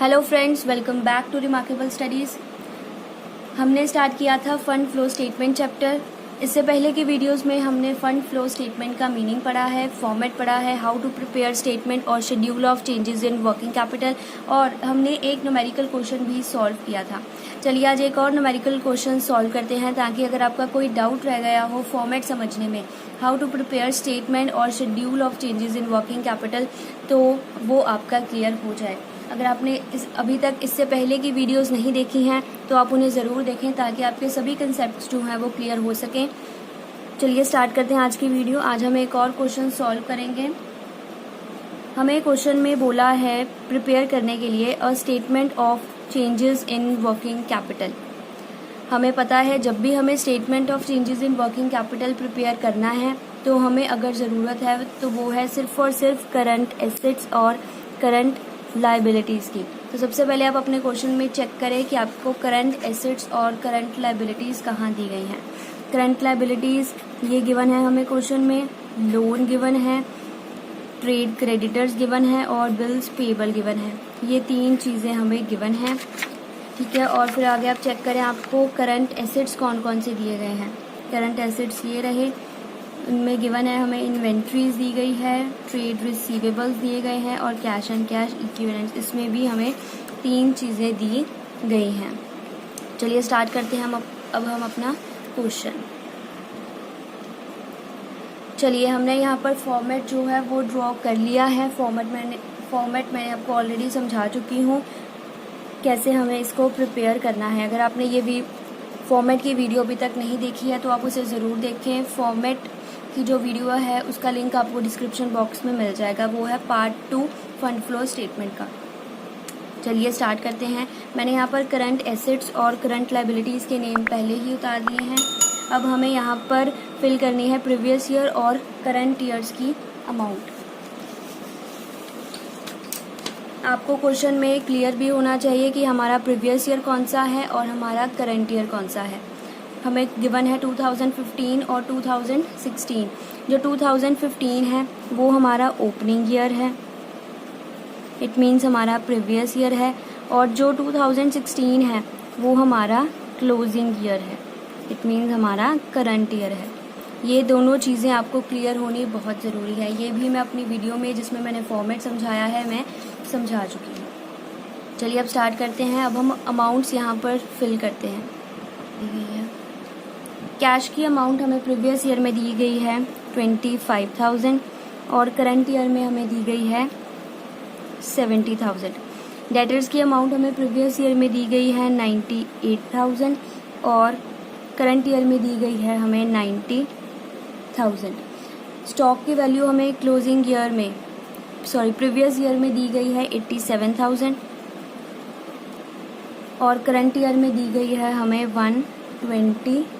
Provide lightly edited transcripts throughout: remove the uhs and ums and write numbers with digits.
Hello friends, welcome back to remarkable studies. हमने start किया था फंड फ्लो स्टेटमेंट चैप्टर। इससे पहले की वीडियोस में हमने फंड फ्लो स्टेटमेंट का मीनिंग पढ़ा है, फॉर्मेट पढ़ा है, हाउ टू प्रिपेयर स्टेटमेंट और schedule of changes in working capital, और हमने एक न्यूमेरिकल क्वेश्चन भी सॉल्व किया था। चलिए आज एक और न्यूमेरिकल क्वेश्चन सॉल्व करते हैं, ताकि अगर आपका कोई डाउट रह गया हो फॉर्मेट समझने में, हाउ टू प्रिपेयर स्टेटमेंट और schedule of changes in working capital, तो वो आपका क्लियर हो जाए। अगर आपने अभी तक इससे पहले की वीडियोस नहीं देखी हैं तो आप उन्हें ज़रूर देखें, ताकि आपके सभी कंसेप्ट्स जो हैं वो क्लियर हो सकें। चलिए स्टार्ट करते हैं आज की वीडियो। आज हम एक और क्वेश्चन सॉल्व करेंगे। हमें क्वेश्चन में बोला है प्रिपेयर करने के लिए a statement of changes in working capital. हमें पता है जब भी हमें statement of changes in working capital prepare करना है तो हमें अगर ज़रूरत है तो वो है सिर्फ और सिर्फ करंट एसेट्स और करंट लाइबिलिटीज़ की। तो सबसे पहले आप अपने क्वेश्चन में चेक करें कि आपको करंट एसेट्स और करंट लाइबिलिटीज़ कहाँ दी गई हैं। करंट लाइबिलिटीज़ ये गिवन है हमें क्वेश्चन में, लोन गिवन है, ट्रेड क्रेडिटर्स गिवन है और बिल्स पेबल गिवन है। ये तीन चीज़ें हमें गिवन हैं, ठीक है। और फिर आगे आप चेक करें आपको करंट एसेट्स कौन कौन से दिए गए हैं। करंट एसेट्स ये रहे, उनमें गिवन है हमें इन्वेंट्रीज दी गई है, ट्रेड रिसीवेबल्स दिए गए हैं और कैश एंड कैश इक्विवेलेंट्स, इसमें भी हमें तीन चीज़ें दी गई हैं। चलिए स्टार्ट करते हैं अब हम अपना क्वेश्चन। चलिए हमने यहाँ पर फॉर्मेट जो है वो ड्रॉ कर लिया है। फॉर्मेट मैंने आपको ऑलरेडी समझा चुकी हूँ कैसे हमें इसको प्रिपेयर करना है। अगर आपने ये भी फॉर्मेट की वीडियो अभी तक नहीं देखी है तो आप उसे ज़रूर देखें। फॉर्मेट की जो वीडियो है उसका लिंक आपको डिस्क्रिप्शन बॉक्स में मिल जाएगा, वो है पार्ट 2 फंड फ्लो स्टेटमेंट का। चलिए स्टार्ट करते हैं। मैंने यहाँ पर करंट एसेट्स और करंट लाइबिलिटीज़ के नेम पहले ही उतार दिए हैं। अब हमें यहाँ पर फिल करनी है प्रीवियस ईयर और करंट ईयर्स की अमाउंट। आपको क्वेश्चन में क्लियर भी होना चाहिए कि हमारा प्रीवियस ईयर कौन सा है और हमारा करंट ईयर कौन सा है। हमें गिवन है 2015 और 2016। जो 2015 है वो हमारा ओपनिंग ईयर है, इट मीन्स हमारा प्रीवियस ईयर है, और जो 2016 है वो हमारा क्लोजिंग ईयर है, इट मीन्स हमारा करंट ईयर है। ये दोनों चीज़ें आपको क्लियर होनी बहुत ज़रूरी है। ये भी मैं अपनी वीडियो में जिसमें मैंने फॉर्मेट समझाया है मैं समझा चुकी हूँ। चलिए अब स्टार्ट करते हैं। अब हम अमाउंट्स यहाँ पर फिल करते हैं। कैश की अमाउंट हमें प्रीवियस ईयर में दी गई है 25,000 और करंट ईयर में हमें दी गई है 70,000। डेटर्स की अमाउंट हमें प्रीवियस ईयर में दी गई है 98,000 और करंट ईयर में दी गई है हमें 90,000। स्टॉक की वैल्यू हमें क्लोजिंग ईयर में प्रीवियस ईयर में दी गई है 87,000 और करंट ईयर में दी गई है हमें 120,000।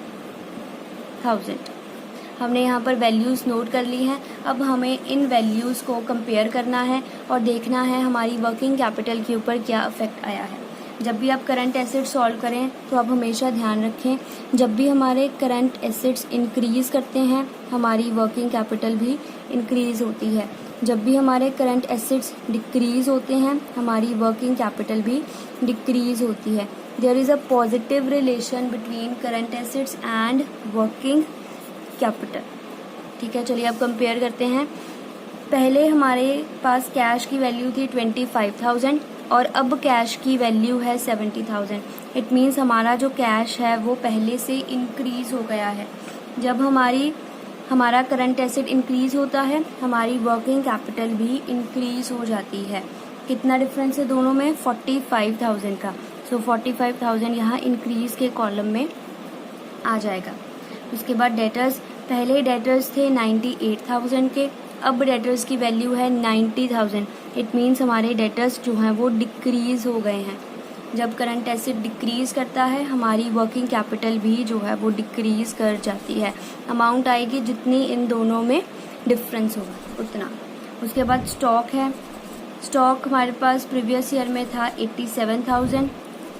हमने यहाँ पर वैल्यूज़ नोट कर ली हैं। अब हमें इन वैल्यूज़ को कंपेयर करना है और देखना है हमारी वर्किंग कैपिटल के ऊपर क्या इफेक्ट आया है। जब भी आप करंट एसेट्स सॉल्व करें तो आप हमेशा ध्यान रखें, जब भी हमारे करंट एसेट्स इंक्रीज़ करते हैं हमारी वर्किंग कैपिटल भी इंक्रीज़ होती है। जब भी हमारे करंट एसेट्स डिक्रीज़ होते हैं हमारी वर्किंग कैपिटल भी डिक्रीज़ होती है। There is a positive relation between current assets and working capital, ठीक है। चलिए अब कंपेयर करते हैं। पहले हमारे पास कैश की वैल्यू थी 25,000 और अब कैश की वैल्यू है 70,000। इट मीन्स हमारा जो कैश है वो पहले से इंक्रीज़ हो गया है। जब हमारा करंट एसेट इंक्रीज़ होता है हमारी वर्किंग कैपिटल भी इंक्रीज़ हो जाती है। कितना डिफरेंस है दोनों में? 45,000 का। सो 45,000 यहाँ इंक्रीज़ के कॉलम में आ जाएगा। उसके बाद डेटर्स, पहले डेटर्स थे 98,000 के, अब डेटर्स की वैल्यू है 90,000। इट मीन्स हमारे डेटर्स जो हैं वो डिक्रीज़ हो गए हैं। जब करंट एसेट डिक्रीज़ करता है हमारी वर्किंग कैपिटल भी जो है वो डिक्रीज़ कर जाती है। अमाउंट आएगी जितनी इन दोनों में डिफरेंस होगा उतना। उसके बाद स्टॉक है। स्टॉक हमारे पास प्रीवियस ईयर में था 87,000,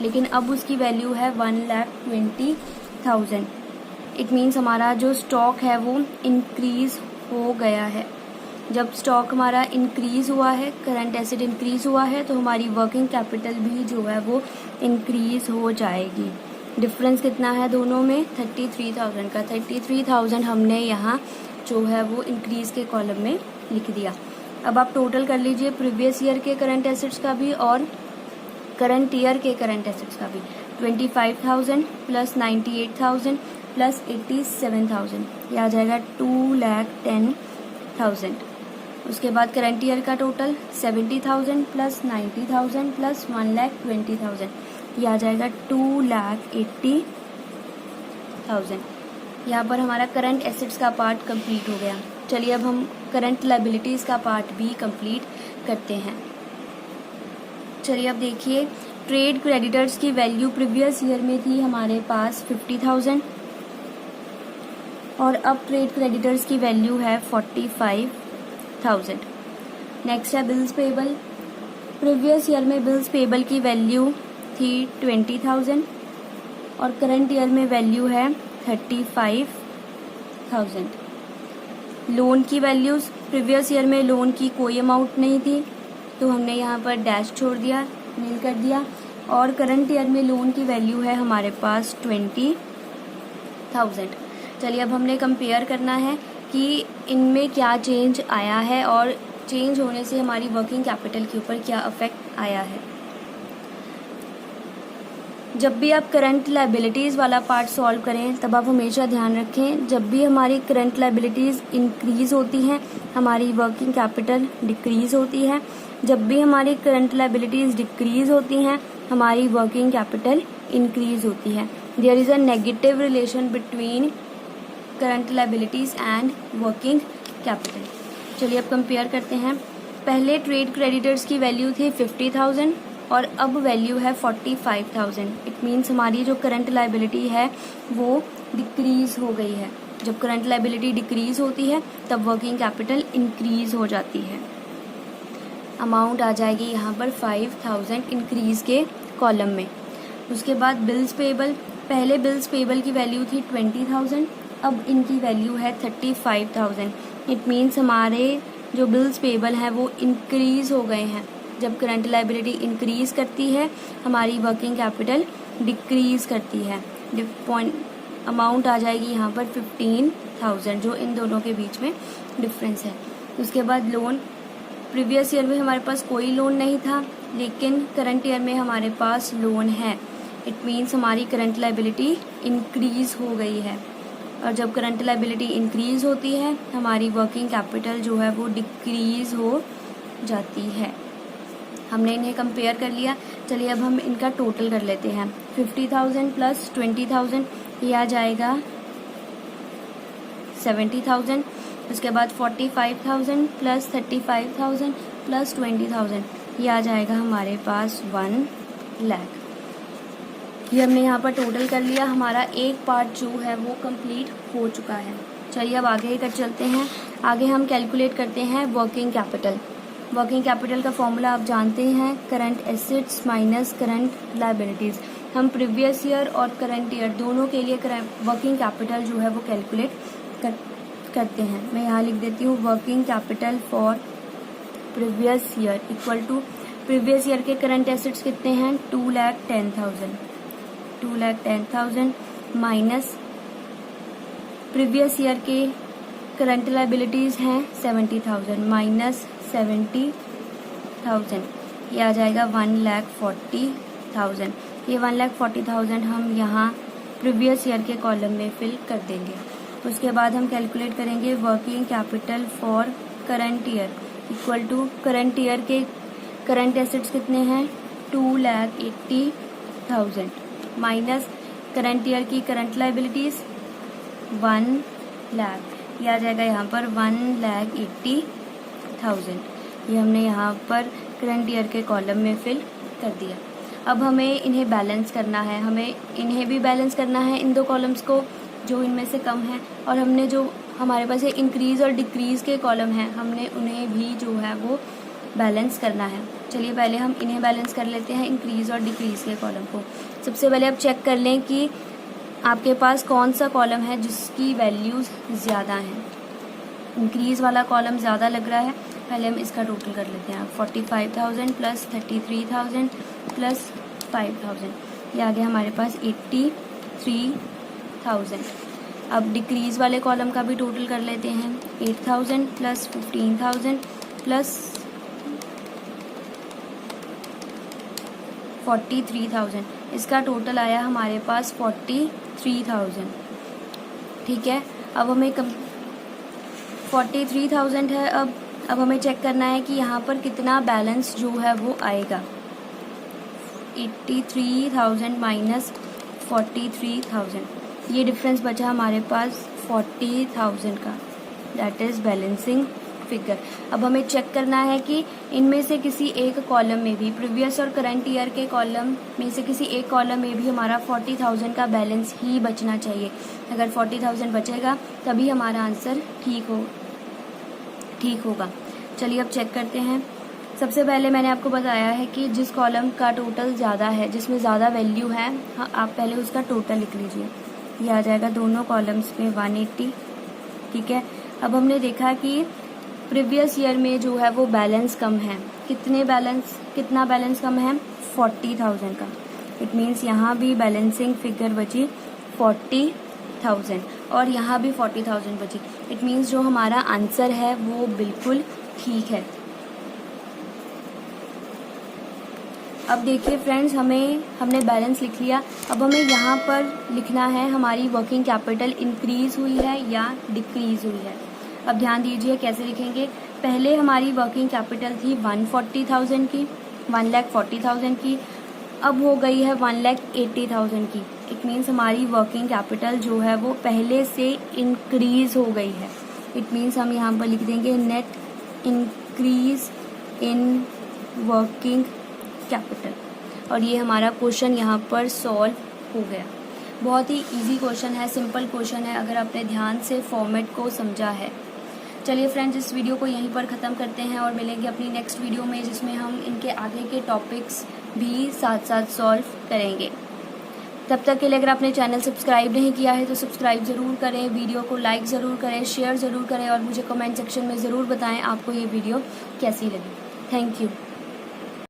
लेकिन अब उसकी वैल्यू है 1,20,000। इट मीन्स हमारा जो स्टॉक है वो इंक्रीज़ हो गया है। जब स्टॉक हमारा इंक्रीज़ हुआ है, करंट एसेट इंक्रीज़ हुआ है, तो हमारी वर्किंग कैपिटल भी जो है वो इंक्रीज़ हो जाएगी। डिफरेंस कितना है दोनों में? 33,000 का। 33,000 हमने यहाँ जो है वो इंक्रीज़ के कॉलम में लिख दिया। अब आप टोटल कर लीजिए प्रीवियस ईयर के करंट एसेट्स का भी और करंट ईयर के करंट एसेट्स का भी। 25,000 प्लस 98,000 प्लस 87,000, ये आ जाएगा 2,10,000। उसके बाद करंट ईयर का टोटल 70,000 प्लस 90,000 प्लस 1,20,000, ये आ जाएगा 2,80,000। यहाँ पर हमारा करंट एसेट्स का पार्ट कंप्लीट हो गया। चलिए अब हम करंट लायबिलिटीज़ का पार्ट भी कंप्लीट करते हैं। चलिए अब देखिए, ट्रेड क्रेडिटर्स की वैल्यू प्रीवियस ईयर में थी हमारे पास 50,000 और अब ट्रेड क्रेडिटर्स की वैल्यू है 45,000। नेक्स्ट है बिल्स पेबल। प्रीवियस ईयर में बिल्स पेबल की वैल्यू थी 20,000 और करंट ईयर में वैल्यू है 35,000। लोन की वैल्यूज़, प्रीवियस ईयर में लोन की कोई अमाउंट नहीं थी तो हमने यहाँ पर डैश छोड़ दिया, नील कर दिया, और करंट ईयर में लोन की वैल्यू है हमारे पास 20,000। चलिए अब हमने कंपेयर करना है कि इनमें क्या चेंज आया है और चेंज होने से हमारी वर्किंग कैपिटल के ऊपर क्या इफेक्ट आया है। जब भी आप करंट लायबिलिटीज़ वाला पार्ट सॉल्व करें तब आप हमेशा ध्यान रखें, जब भी हमारी करंट लायबिलिटीज़ इंक्रीज़ होती हैं हमारी वर्किंग कैपिटल डिक्रीज़ होती है। जब भी हमारी करंट लायबिलिटीज़ डिक्रीज़ होती हैं हमारी वर्किंग कैपिटल इंक्रीज़ होती है। There is a negative relation between current liabilities and working capital. चलिए अब कंपेयर करते हैं। पहले ट्रेड क्रेडिटर्स की वैल्यू थी 50,000 और अब वैल्यू है 45,000। इट मीन्स हमारी जो करंट लायबिलिटी है वो डिक्रीज़ हो गई है। जब करंट लायबिलिटी डिक्रीज़ होती है तब वर्किंग कैपिटल इंक्रीज़ हो जाती है। अमाउंट आ जाएगी यहाँ पर 5,000 इंक्रीज़ के कॉलम में। उसके बाद बिल्स पेबल, पहले बिल्स पेबल की वैल्यू थी 20,000, अब इनकी वैल्यू है 35,000। इट मीन्स हमारे जो बिल्स पेबल हैं वो इंक्रीज़ हो गए हैं। जब करंट लायबिलिटी इंक्रीज़ करती है हमारी वर्किंग कैपिटल डिक्रीज़ करती है। अमाउंट आ जाएगी यहाँ पर 15,000, जो इन दोनों के बीच में डिफरेंस है। उसके बाद लोन, प्रीवियस ईयर में हमारे पास कोई लोन नहीं था लेकिन करंट ईयर में हमारे पास लोन है। इट मीन्स हमारी करंट लायबिलिटी इंक्रीज़ हो गई है, और जब करंट लायबिलिटी इंक्रीज़ होती है हमारी वर्किंग कैपिटल जो है वो डिक्रीज़ हो जाती है। हमने इन्हें कंपेयर कर लिया। चलिए अब हम इनका टोटल कर लेते हैं। 50,000 प्लस 20,000, ये आ जाएगा 70,000। उसके बाद 45,000 प्लस 35,000 प्लस 20,000, ये आ जाएगा हमारे पास 1 लाख। ये हमने यहाँ पर टोटल कर लिया। हमारा एक पार्ट जो है वो कंप्लीट हो चुका है। चलिए अब आगे कर चलते हैं। आगे हम कैलकुलेट करते हैं वर्किंग कैपिटल। वर्किंग कैपिटल का फॉर्मूला आप जानते हैं, current assets minus current liabilities. हम प्रीवियस ईयर और करंट ईयर दोनों के लिए वर्किंग कैपिटल जो है वो कैलकुलेट करते हैं। मैं यहाँ लिख देती हूँ working capital for previous year equal to, previous year के करंट एसेट्स कितने हैं? 2,10,000 माइनस प्रीवियस ईयर के करंट लायबिलिटीज़ हैं 70,000 माइनस 70,000, ये आ जाएगा 1,40,000। ये 1,40,000 हम यहाँ प्रीवियस ईयर के कॉलम में फिल कर देंगे। उसके बाद हम कैलकुलेट करेंगे working capital for current year equal to, current year के करंट एसेट्स कितने हैं? 2,80,000 माइनस करंट ईयर की करंट लायबिलिटीज़ 1 लाख, ये आ जाएगा यहाँ पर 1,80,000। ये हमने यहाँ पर करंट ईयर के कॉलम में फिल कर दिया। अब हमें इन्हें बैलेंस करना है, हमें इन्हें भी बैलेंस करना है, इन दो कॉलम्स को जो इनमें से कम है, और हमने जो हमारे पास ये इंक्रीज़ और डिक्रीज़ के कॉलम हैं हमने उन्हें भी जो है वो बैलेंस करना है। चलिए पहले हम इन्हें बैलेंस कर लेते हैं, इंक्रीज़ और डिक्रीज़ के कॉलम को। सबसे पहले आप चेक कर लें कि आपके पास कौन सा कॉलम है जिसकी वैल्यूज़ ज़्यादा हैं। इंक्रीज़ वाला कॉलम ज़्यादा लग रहा है। पहले हम इसका टोटल कर लेते हैं। 45,000 प्लस 33,000 प्लस 5,000, ये आ गया हमारे पास 83,000। अब डिक्रीज़ वाले कॉलम का भी टोटल कर लेते हैं। 8,000 प्लस 15,000 प्लस 43,000, इसका टोटल आया हमारे पास 43,000। ठीक है, अब हमें 43,000 है। अब हमें चेक करना है कि यहाँ पर कितना बैलेंस जो है वो आएगा। 83,000 माइनस 43,000, ये डिफरेंस बचा हमारे पास 40,000 का, दैट इज़ बैलेंसिंग फिगर। अब हमें चेक करना है कि इनमें से किसी एक कॉलम में भी, प्रीवियस और करंट ईयर के कॉलम में से किसी एक कॉलम में भी हमारा 40,000 का बैलेंस ही बचना चाहिए। अगर 40,000 बचेगा तभी हमारा आंसर ठीक होगा। चलिए अब चेक करते हैं। सबसे पहले मैंने आपको बताया है कि जिस कॉलम का टोटल ज़्यादा है, जिसमें ज़्यादा वैल्यू है, हाँ, आप पहले उसका टोटल लिख लीजिए। ये आ जाएगा दोनों कॉलम्स में 180। ठीक है, अब हमने देखा कि प्रीवियस ईयर में जो है वो बैलेंस कम है। कितना बैलेंस कम है? 40,000 का। इट मीन्स यहाँ भी बैलेंसिंग फिगर बची 40,000 और यहाँ भी 40,000 बची। इट मीन्स जो हमारा आंसर है वो बिल्कुल ठीक है। अब देखिए फ्रेंड्स, हमने बैलेंस लिख लिया। अब हमें यहाँ पर लिखना है हमारी वर्किंग कैपिटल इंक्रीज हुई है या डिक्रीज हुई है। अब ध्यान दीजिए कैसे लिखेंगे। पहले हमारी वर्किंग कैपिटल थी 140,000 की, 1,40,000 की, अब हो गई है 1,80,000 की। इट मीन्स हमारी वर्किंग कैपिटल जो है वो पहले से इंक्रीज हो गई है। इट मीन्स हम यहाँ पर लिख देंगे net increase in working capital, और ये हमारा क्वेश्चन यहाँ पर सॉल्व हो गया। बहुत ही इजी क्वेश्चन है, सिंपल क्वेश्चन है अगर आपने ध्यान से फॉर्मेट को समझा है। चलिए फ्रेंड्स, इस वीडियो को यहीं पर ख़त्म करते हैं और मिलेंगे अपनी नेक्स्ट वीडियो में, जिसमें हम इनके आगे के टॉपिक्स भी साथ साथ सॉल्व करेंगे। तब तक के लिए अगर आपने चैनल सब्सक्राइब नहीं किया है तो सब्सक्राइब ज़रूर करें, वीडियो को लाइक ज़रूर करें, शेयर ज़रूर करें और मुझे कमेंट सेक्शन में ज़रूर बताएं आपको ये वीडियो कैसी लगी। Thank you.